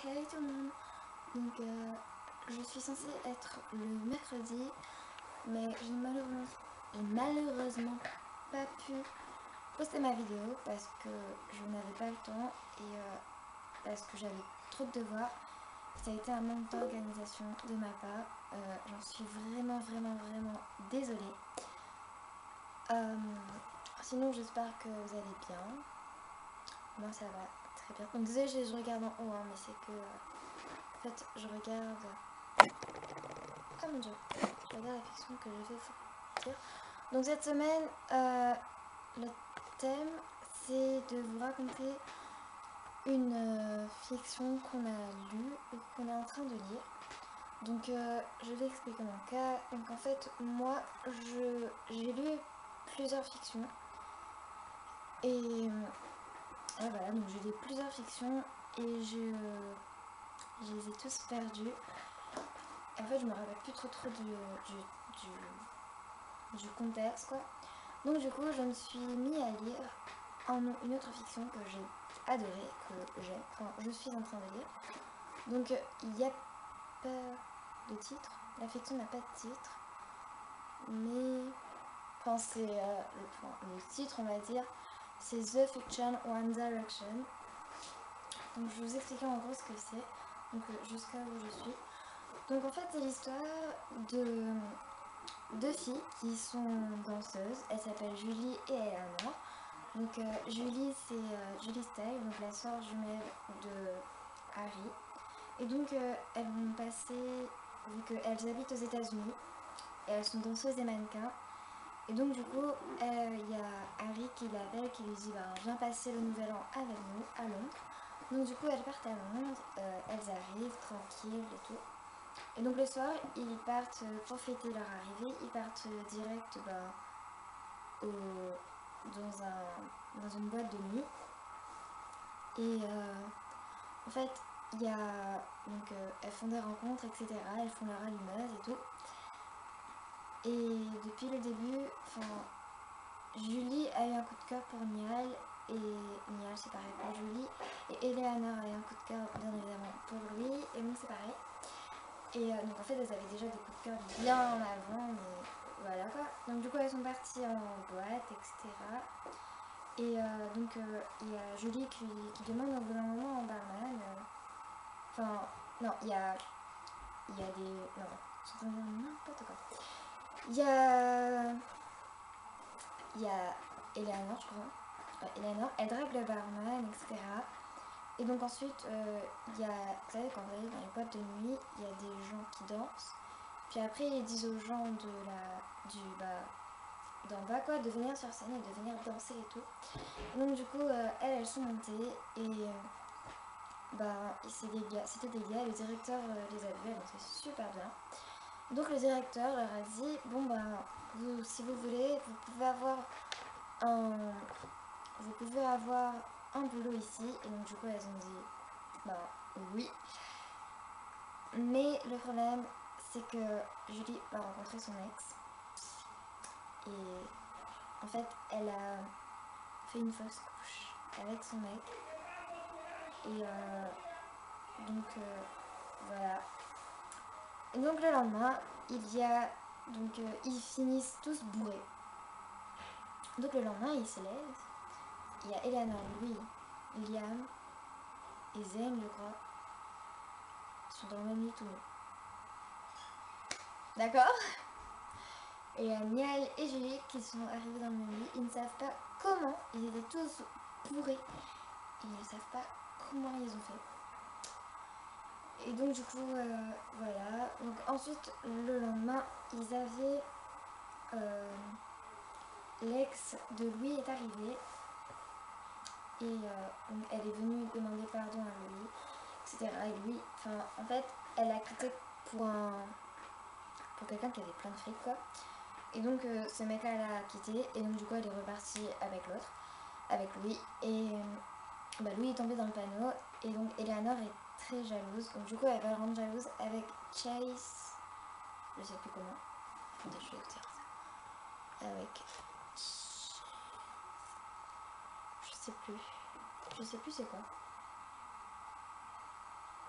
Hey tout le monde. Donc je suis censée être le mercredi, mais je n'ai malheureusement pas pu poster ma vidéo parce que je n'avais pas le temps et parce que j'avais trop de devoirs. Ça a été un manque d'organisation de ma part. J'en suis vraiment désolée. Sinon j'espère que vous allez bien. Moi ça va très bien. Donc désolée, je regarde en haut, hein, mais c'est que en fait je regarde... Oh mon dieu, je regarde la fiction que je vais dire. Donc cette semaine, le thème c'est de vous raconter une fiction qu'on a lue ou qu'on est en train de lire. Donc je vais expliquer mon cas. Donc en fait moi j'ai lu plusieurs fictions et voilà, donc j'ai lu plusieurs fictions et je les ai tous perdues. En fait je me rappelle plus trop du contexte quoi. Donc du coup je me suis mis à lire une autre fiction que j'ai adorée, que j'aime, enfin je suis en train de lire. Donc il n'y a pas de titre, la fiction n'a pas de titre, mais enfin c'est le titre on va dire, c'est The Fiction One Direction. Donc je vais vous expliquer en gros ce que c'est, donc jusqu'à où je suis. Donc en fait c'est l'histoire de deux filles qui sont danseuses, elles s'appellent Julie et Eleanor. Donc Julie c'est Julie Style, donc la sœur jumelle de Harry. Et donc elles vont passer, vu qu'elles habitent aux États-Unis, et elles sont danseuses et mannequins. Et donc du coup il y a Harry qui l'appelle, qui lui dit bah, viens passer le nouvel an avec nous à Londres. Donc du coup elles partent à Londres, elles arrivent tranquilles et tout. Et donc le soir ils partent pour fêter leur arrivée, ils partent direct dans une boîte de nuit. Et en fait il y a donc elles font des rencontres etc, elles font leur allumeuse et tout. Et depuis le début, Julie a eu un coup de cœur pour Niall, et Niall c'est pareil pour Julie, et Eleanor a eu un coup de cœur bien évidemment pour lui, et donc c'est pareil. Et donc en fait elles avaient déjà des coups de cœur bien en avant, mais voilà quoi. Donc du coup elles sont parties en boîte, etc. Et donc il y a Julie qui demande au bout d'un moment en barman, enfin non, il y a des... non, je suis en train de dire n'importe quoi. Il y a Eleanor, je crois. Eleanor, elle drague le barman, etc. Et donc ensuite, il y a, vous savez, quand vous allez dans les boîtes de nuit, il y a des gens qui dansent. Puis après, ils disent aux gens d'en bas quoi, de venir sur scène et de venir danser et tout. Donc du coup, elles sont montées et c'était des gars, le directeur les a vus, elles dansaient super bien. Donc le directeur leur a dit, bon si vous voulez, vous pouvez avoir un boulot ici. Et donc du coup elles ont dit oui. Mais le problème c'est que Julie va rencontrer son ex. Et en fait elle a fait une fausse couche avec son mec. Et donc voilà. Et donc le lendemain ils finissent tous bourrés. Donc le lendemain ils se lèvent. Il y a Eleanor, Louis, Liam et Zayn, je crois. Ils sont dans le même lit tous. D'accord. Et il y a Niall et Julie qui sont arrivés dans le même lit. Ils ne savent pas comment. Ils étaient tous bourrés. Ils ne savent pas comment ils ont fait. Et donc du coup, voilà. Donc ensuite, le lendemain, ils avaient... l'ex de Louis est arrivée. Et donc elle est venue demander pardon à Louis, etc. Et Louis, en fait, elle a quitté pour quelqu'un qui avait plein de fric quoi. Et donc ce mec là l'a quitté et donc du coup elle est repartie avec l'autre, avec Louis. Et Louis est tombé dans le panneau et donc Eleanor est très jalouse. Donc du coup elle va le rendre jalouse avec Chase, je sais plus comment. Attendez, je vais vous dire ça. Avec... Je sais plus c'est quoi.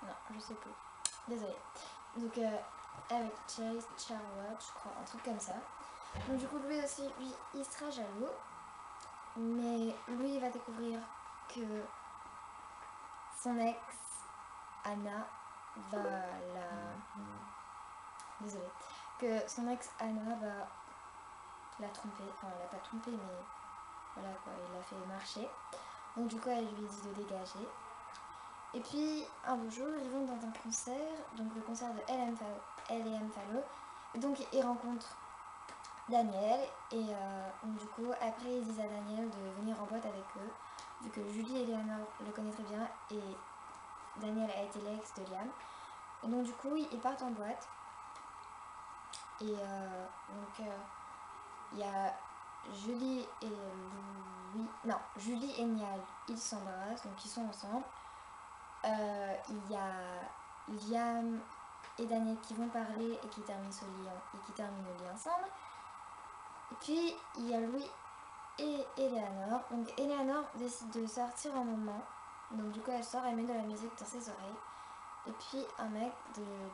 Non, je sais plus. Désolée. Donc avec Chase Charlotte, je crois, un truc comme ça. Donc du coup lui aussi, lui, il sera jaloux. Mais lui, il va découvrir que son ex, Anna, va la... Désolée. Que son ex, Anna, va la tromper. Enfin, elle l'a pas trompée, mais voilà quoi, il l'a fait marcher. Donc du coup, elle lui dit de dégager. Et puis, un beau jour, ils vont dans un concert, donc le concert de L.M. Fallow. Et donc, ils rencontrent Daniel. Et donc, du coup, après, ils disent à Daniel de venir en boîte avec eux, vu que Julie et Léonore le connaissent très bien. Et Daniel a été l'ex de Liam. Et donc, du coup, ils partent en boîte. Et donc, il y a Julie et Louis. Non, Julie et Niall, ils s'embrassent, donc ils sont ensemble. Il y a Liam et Daniel qui vont parler et qui terminent le lit ensemble. Et puis il y a Louis et Eleanor. Donc Eleanor décide de sortir un moment. Donc du coup elle sort, elle met de la musique dans ses oreilles. Et puis un mec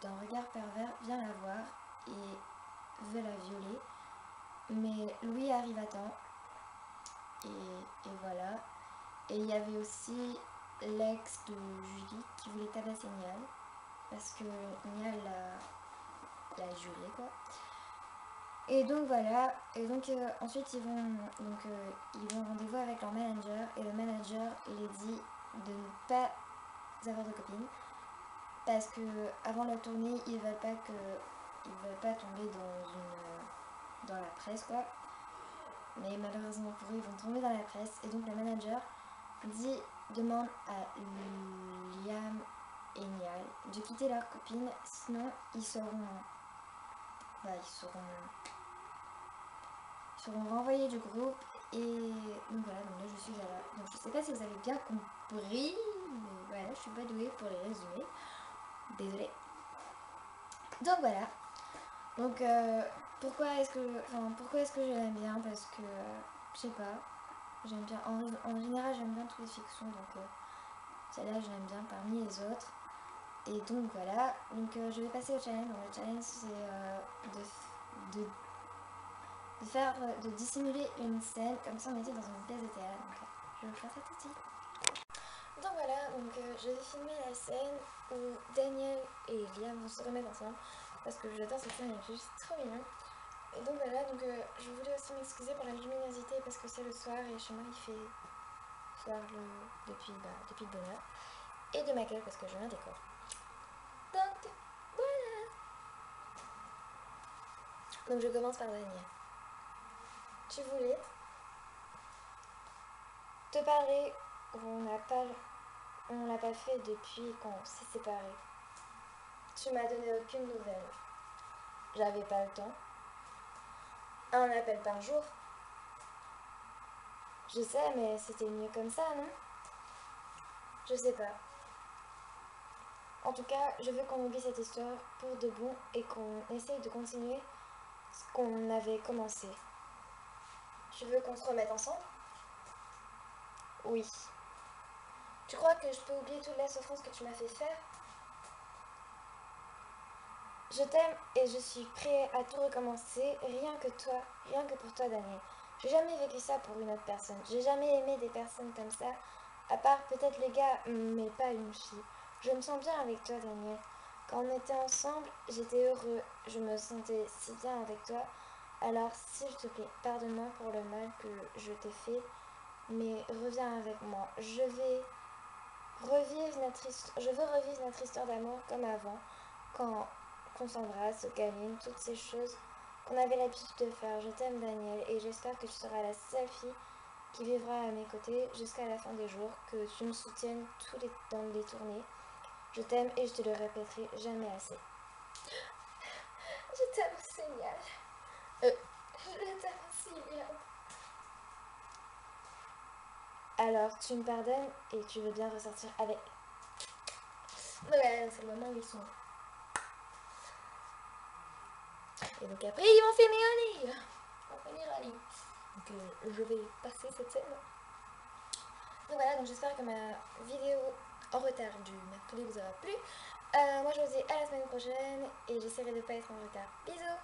d'un regard pervers vient la voir et veut la violer. Mais Louis arrive à temps. Et voilà. Et il y avait aussi l'ex de Julie qui voulait tabasser Niall parce que Niall l'a juré quoi. Et donc voilà, et donc ensuite ils vont rendez-vous avec leur manager et le manager les dit de ne pas avoir de copine parce que avant la tournée ils veulent pas tomber dans la presse quoi. Mais malheureusement pour eux ils vont tomber dans la presse et donc le manager demande à Liam et Niall de quitter leur copine, sinon ils seront renvoyés du groupe. Et donc voilà, donc là je suis là. Donc je sais pas si vous avez bien compris, mais voilà, je suis pas douée pour les résumés. Désolée. Donc voilà. Donc pourquoi est-ce que je l'aime bien? Parce que je sais pas. J'aime bien, en général j'aime bien toutes les fictions, donc celle-là je l'aime bien parmi les autres. Et donc voilà, donc je vais passer au challenge. Donc le challenge c'est de dissimuler une scène comme si on était dans une pièce de théâtre. Donc je vais faire ça tout de suite. Donc voilà, donc je vais filmer la scène où Daniel et Liam vont se remettre ensemble parce que j'adore cette scène, elle est juste trop mignonne. Et donc voilà, donc je voulais aussi m'excuser pour la luminosité parce que c'est le soir et chez moi il fait soir depuis le bonheur. Et de ma gueule parce que je viens décor. Donc voilà. Donc je commence par Daniel. Tu voulais te parler où on l'a pas fait depuis quand on s'est séparés. Tu m'as donné aucune nouvelle. J'avais pas le temps. Un appel par jour. Je sais, mais c'était mieux comme ça, non? Je sais pas. En tout cas, je veux qu'on oublie cette histoire pour de bon et qu'on essaye de continuer ce qu'on avait commencé. Tu veux qu'on se remette ensemble? Oui. Tu crois que je peux oublier toute la souffrance que tu m'as fait faire? Je t'aime et je suis prêt à tout recommencer, rien que pour toi, Daniel. J'ai jamais vécu ça pour une autre personne. J'ai jamais aimé des personnes comme ça, à part peut-être les gars, mais pas une fille. Je me sens bien avec toi, Daniel. Quand on était ensemble, j'étais heureux. Je me sentais si bien avec toi. Alors, s'il te plaît, pardonne-moi pour le mal que je t'ai fait, mais reviens avec moi. Je veux revivre notre histoire d'amour comme avant, quand on s'embrasse, câline, toutes ces choses qu'on avait l'habitude de faire. Je t'aime, Daniel, et j'espère que tu seras la seule fille qui vivra à mes côtés jusqu'à la fin des jours, que tu me soutiennes dans les tournées. Je t'aime et je te le répéterai jamais assez. Je t'aime aussi, Niall. Je t'aime aussi, Niall. Alors, tu me pardonnes et tu veux bien ressortir avec. Voilà, c'est le moment où ils sont. Et donc après, ils vont finir un lit. Donc je vais passer cette scène. Donc voilà, donc j'espère que ma vidéo en retard du mercredi vous aura plu. Moi je vous dis à la semaine prochaine et j'essaierai de ne pas être en retard. Bisous.